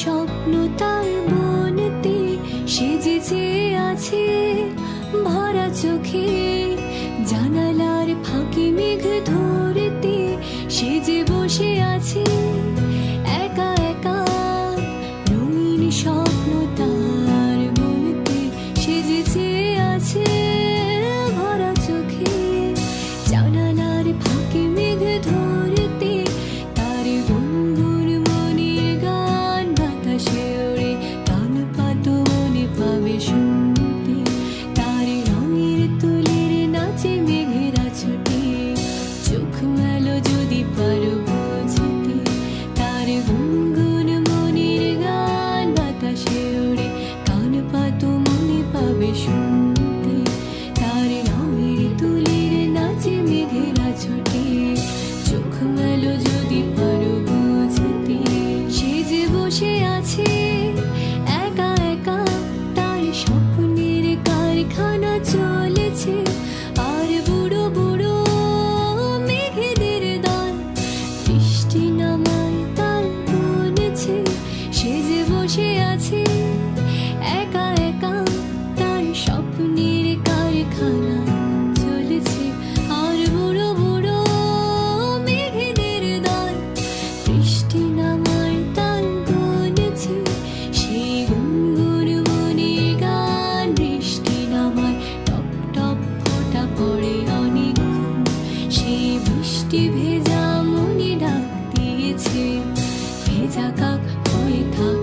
স্বপ্ন তার বনতে সেজেছে আছে ভরা চোখে, জানালার ফাঁকে মেঘ ধরতে সেজে বসে আছে একা একা। রঙিন স্বপ্ন তার বনতে সেজেছে আছে ভরা চোখে, জানালার ফাঁকে মেঘ ধরতে তার গুনগুন মনের গান বাতাসে ওড়ে, কান পাতো মনে পাবে শুনতে। তার রঙের তুলির নাচে মেঘেরা ছুটে, চোখ মেলো যদি পারো বুঝতে। তার গুনগুন মনের গান বাতাসে ওড়ে, কান পাতো মনে পাবে শুনতে। তার রঙের তুলির নাচে মেঘেরা ছুটে, চোখ মেলো যদি পারো বুঝতে। সে যে বসে আছে একা একা, তার স্বপ্নের কারখানা চলেছে। আর বুড়ো বুড়ো মেঘেদের দল বৃষ্টি নামায় তার বনেছে। সে যে বসে আছে একা একা, তার স্বপ্নের কারখানা চলেছে। আর বুড়ো বুড়ো মেঘেদের দল বৃষ্টি নামায় তার বনেছে। সেই গুনগুন মনের গান বৃষ্টি নামায় টপ টপ ফোঁটা পড়ে অনেকক্ষণ। সেই বৃষ্টি ভেজা মনে ডাক দিয়েছে, ভেজা কাক হয়ে থাক